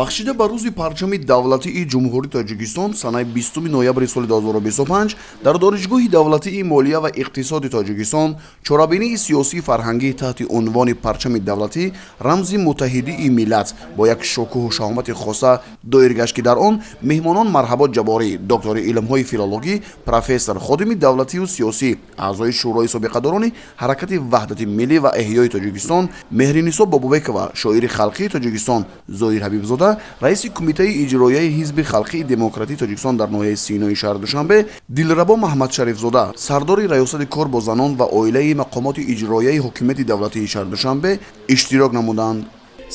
бахшида ба рӯзи парчами давлатии ҷумҳурии Тоҷикистон санаи 20 ноябри соли 2025 дар донишгоҳи давлатии молия ва иқтисоди Тоҷикистон чорабинии сиёсии фарҳангӣ таҳти унвони парчами давлатӣ рамзи муттаҳидии миллат бо як шукӯҳу шаҳомати хоса доир гашт, ки дар он меҳмонон Марҳабот Ҷаборӣ, доктори илмҳои филологӣ, профессор, ходими давлатию сиёсӣ, аъзои шӯрои собиқадорони ҳаракати ваҳдати миллӣ ва эҳёи Тоҷикистон, Меҳринисо Бобобекова, шоири халқии Тоҷикистон, Зоир Ҳабибзода, раиси кумитаи иҷроияи ҳизби халқии демократии Тоҷикистон дар ноҳияи Синои шаҳри Душанбе, Дилрабо Маҳмадшарифзода, сардори раёсати кор бо занон ва оилаи мақомоти иҷроияи ҳокимияти давлатии шаҳри Душанбе иштирок намуданд.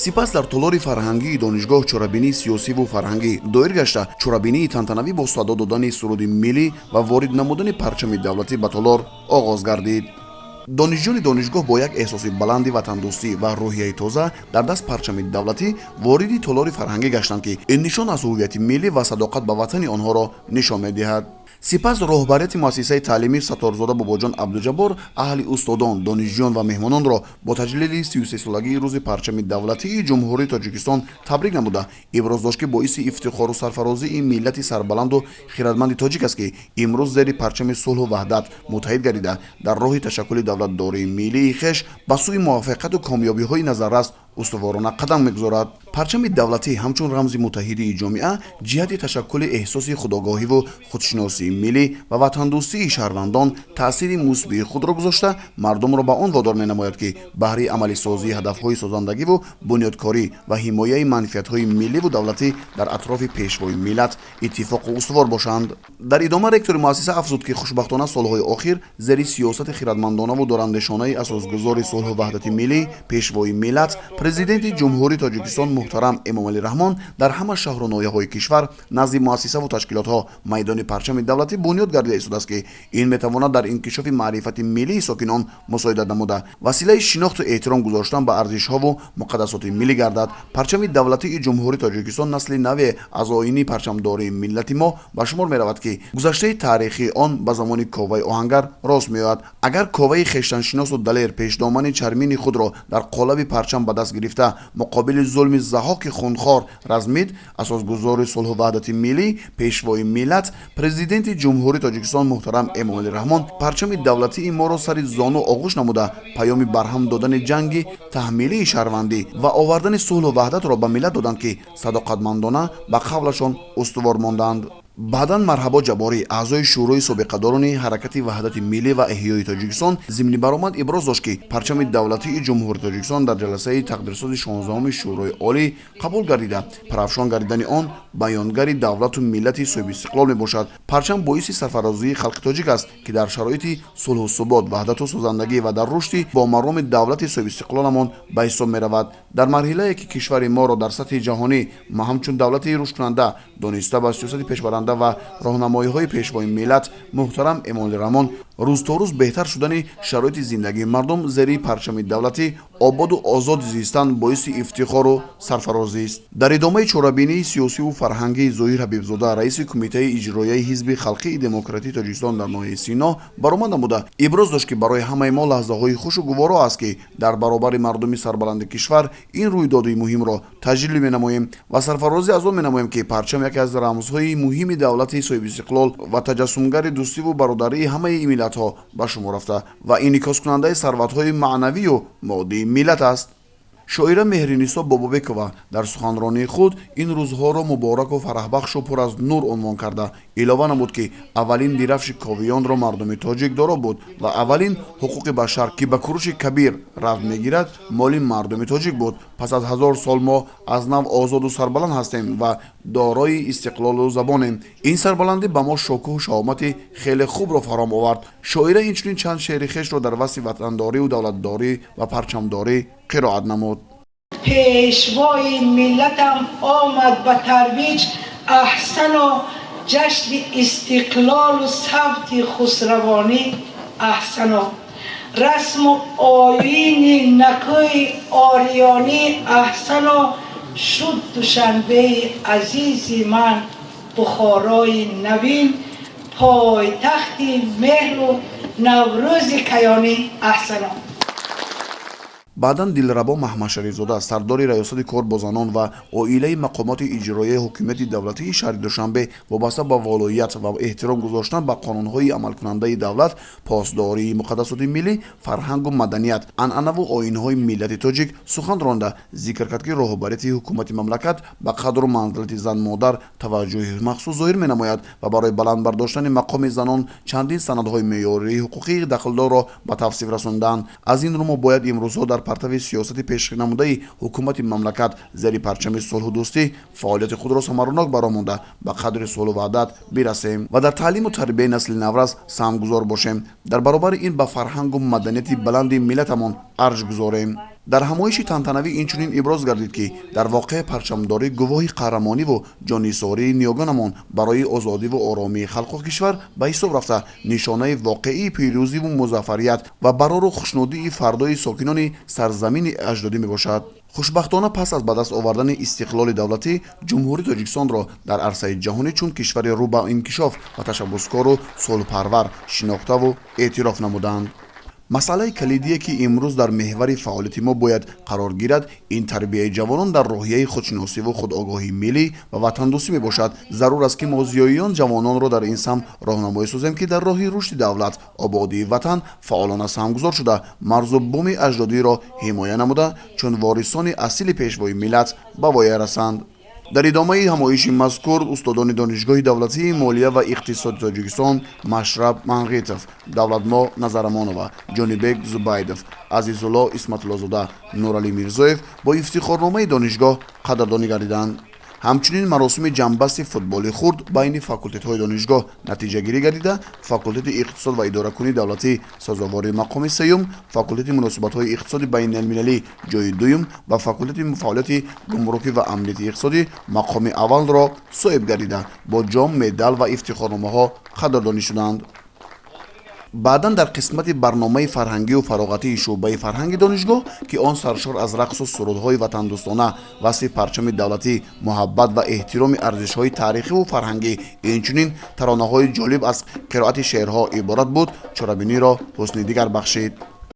Сипас дар толори фарҳангии донишгоҳ чорабинии сиёсиву фарҳангӣ доир гашта чорабинии тантанавӣ бо садо додани суруди миллӣ ва ворид намудани парчами давлатӣ ба толор оғоз гардид. донишҷӯёни донишгоҳ бо як эҳсоси баланди ватандӯстӣ ва рӯҳияи тоза дар даст парчами давлатӣ вориди толори фарҳангӣ гаштанд, ки ин нишон аз ҳуввияти миллӣ ва садоқат ба ватани онҳоро нишон медиҳад. сипас роҳбарияти муассисаи таълимии Сатторзода Бобоҷон Абдуҷаббор аҳли устодон, донишҷӯён ва меҳмононро бо таҷлили 33-солагии рӯзи парчами давлатии ҷумҳурии Тоҷикистон табрик намуда, иброз дошт, ки боиси ифтихору сарфарозии миллати сарбаланду хиратманди тоҷик аст, ки имрӯз зери парчами сулҳу ваҳдат муттаҳид гардида дар роҳи ташаккули давлатдории миллии хеш ба сӯи муваффақияту комёбиҳои назаррас устуворона қадам мегузорад. парчами давлатӣ ҳамчун рамзи муттаҳидии ҷомеа ҷиҳати ташаккули эҳсоси худогоҳиву худшиносии миллӣ ва ватандӯстии шаҳрвандон таъсири мусбии худро гузошта, мардумро ба он водор менамояд, ки баҳри амалисозии ҳадафҳои созандагиву бунёдкорӣ ва ҳимояи манфиатҳои милливу давлатӣ дар атрофи пешвои миллат иттифоқу устувор бошанд. дар идома ректори муассиса афзуд, ки хушбахтона солҳои охир зери сиёсати хиратмандонаву дорандешонаи асосгузори сулҳу ваҳдати миллӣ, пешвои миллат, президенти ҷумҳурии Тоҷикистон муҳтарам Эмомалӣ Раҳмон дар ҳама шаҳру ноҳияҳои кишвар назди муассисаву ташкилотҳо майдони парчами давлатӣ бунёд гардида истодааст, ки ин метавонад дар инкишофи маърифати миллии сокинон мусоидат намуда василаи шинохту эҳтиром гузоштан ба арзишҳову муқаддасоти миллӣ гардад. парчами давлатии ҷумҳурии Тоҷикистон насли наве аз оини парчамдории миллати мо ба шумор меравад, ки гузаштаи таърихии он ба замони коваи оҳангар рост меояд. агар коваи хештаншиносу далер пешдомани чармини худро дар қолаби парчам ба даст гирифта муқобили зулми заҳоки хунхор размид, асосгузори сулҳу ваҳдати миллӣ, пешвои миллат, президенти ҷумҳурии Тоҷикистон муҳтарам Эмомалӣ Раҳмон парчами давлатии моро сари зону оғӯш намуда паёми барҳам додани ҷанги таҳмилии шаҳрвандӣ ва овардани сулҳу ваҳдатро ба миллат доданд, ки садоқатмандона ба қавлашон устувор монданд. баъдан Марҳабот Ҷаборӣ, аъзои шӯрои собиқадорони ҳаракати ваҳдати миллӣ ва эҳёи Тоҷикистон, зимни баромад иброз дошт, ки парчами давлатии ҷумҳурии Тоҷикистон дар ҷаласаи тақдирсози 16-уми шӯрои олӣ қабул гардида, парафшон гардидани он баёнгари давлату миллати соҳибистиқлол мебошад. парчам боиси сарфарозии халқи тоҷик аст, ки дар шароити сулҳу субот, ваҳдату созандагӣ ва дар рушди бомароми давлати соҳибистиқлоламон ба ҳисоб меравад. дар марҳилае, ки кишвари моро дар сатҳи ҷаҳонӣ ма ҳамчун давлати рушдкунанда дониста ба сиёсати пешбаранда ва роҳнамоиҳои пешвои миллат муҳтарам Эмомалӣ Раҳмон рӯз то рӯз беҳтар шудани шароити зиндагии мардум зери парчами давлатӣ ободу озод зистан боиси ифтихору сарфарозист. дар идомаи чорабинии сиёсиву фарҳангии Зоир Ҳабибзода, раиси кумитаи иҷроияи ҳизби халқии демократии Тоҷикистон дар ноҳияи Сино баромад намуда, иброз дошт, ки барои ҳамаи мо лаҳзаҳои хушу гуворо аст, ки дар баробари мардуми сарбаланди кишвар ин рӯйдоди муҳимро таҷлил менамоем ва сарфарозӣ аз он менамоем, ки парчам яке аз рамзҳои муҳими давлати соҳибистиқлол ва таҷассумгари дӯстиву бародарии ҳамаи миллатҳо ба шумор рафта ва инъикоскунандаи сарватҳои маънавию моддии миллат аст. шоира Меҳринисо Бобобекова дар суханронии худ ин рӯзҳоро мубораку фараҳбахшу пур аз нур унвон карда илова намуд, ки аввалин дирафши ковиёнро мардуми тоҷик доро буд ва аввалин ҳуқуқи башар, ки ба куруши кабир равд мегирад, моли мардуми тоҷик буд. пас аз 1000 сол мо аз нав озоду сарбаланд ҳастем ва дорои истиқлолу забонем. ин сарбаландӣ ба мо шукӯҳу шаҳомати хеле хубро фароҳам овард. шоира инчунин чанд шеъри хешро дар васфи ватандорию давлатдорӣ ва парчамдорӣ қироат намуд. пешвои миллатам омад ба тарвиҷ аҳсану ҷашни истиқлолу савти хусравонӣ аҳсану расму оини накӯи орионӣ аҳсану шуд душанбеи азизи ман бухорои навин пойтахти меҳру наврӯзи каёнӣ аҳсану. баъдан дилрабо маҳмашаризода сардори раёсати кор бо занон ва оилаи мақомоти иҷроияи ҳокимияти давлатии шаҳри душанбе вобаста ба волоят ва эҳтиром гузоштан ба қонунҳои амалкунандаи давлат, посдории муқаддасоти миллӣ, фарҳангу маданият, анъанаву оинҳои миллати тоҷик сухан ронда зикр кард, ки роҳбарияти ҳукумати мамлакат ба қадру манзилати зан-модар таваҷҷӯҳи махсус зоҳир менамояд ва барои баланд бардоштани мақоми занон чандин санадҳои меъёрии ҳуқуқии дахлдорро ба тавсиф расонданд. Аз ин рӯ мо бояд имрӯзҳо дар партави сиёсати пешнамудаи ҳукумати мамлакат зери парчами сулҳу дӯстӣ фаъолияти худро самаронок баромонда ба қадри сулҳу ваҳдат бирасем ва дар таълиму тарбияи насли наврас саҳмгузор бошем. Дар баробари ин ба фарҳангу маданияти баланди миллатамон арҷ гузорем. дар ҳамоиши тантанавӣ инчунин иброз гардид, ки дар воқеаи парчамдорӣ гувоҳи қаҳрамониву ҷонисории ниёгонамон барои озодиву оромии халқу кишвар ба ҳисоб рафта нишонаи воқеии пирӯзиву музаффарият ва барору хушнудии фардои сокинони сарзамини аҷдодӣ мебошад. хушбахтона пас аз ба даст овардани истиқлоли давлатӣ ҷумҳурии Тоҷикистонро дар арсаи ҷаҳонӣ чун кишвари рӯ ба инкишоф ва ташаббускору сулҳпарвар шинохтаву эътироф намуданд. масъалаи калидие, ки имрӯз дар меҳвари фаъолияти мо бояд қарор гирад, ин тарбияи ҷавонон дар роҳияи худшиносиву худогоҳии миллӣ ва ватандӯстӣ мебошад. зарур аст, ки мо зиёиён ҷавононро дар ин самт роҳнамоӣ созем, ки дар роҳи рушди давлат, ободии ватан фаъолона саҳмгузор шуда марзу буми аҷдодиро ҳимоя намуда, чун ворисони асили пешвои миллат ба воя расанд. дар идомаи ҳамоиши мазкур устодони донишгоҳи давлатии молия ва иқтисоди Тоҷикистон Машраб Манғитов, Давлатмо Назарамонова, Ҷонибек Зубайдов, Азизулло Исматуллозода, Нуралӣ Мирзоев бо ифтихорномаи донишгоҳ қадрдонӣ гардиданд. ҳамчунин маросими ҷамъбасти футболи хурд байни факултетҳои донишгоҳ натиҷагирӣ гардида, факултети иқтисод ва идоракунии давлатӣ сазовори мақоми сеюм, факултети муносибатҳои иқтисоди байналмилалӣ ҷойи дуюм ва факултети фаъолияти гумрукӣ ва амнияти иқтисодӣ мақоми аввалро соҳиб гардида, бо ҷом, медал ва ифтихорномаҳо қадрдонӣ шуданд. баъдан дар қисмати барномаи фарҳангию фароғатии шуъбаи фарҳанги донишгоҳ, ки он саршор аз рақсу сурудҳои ватандӯстона, васфи парчами давлатӣ, муҳаббат ва эҳтироми арзишҳои таърихиву фарҳангӣ, инчунин таронаҳои ҷолиб аз қироати шеърҳо иборат буд, чорабиниро ҳусни дигар бахшид.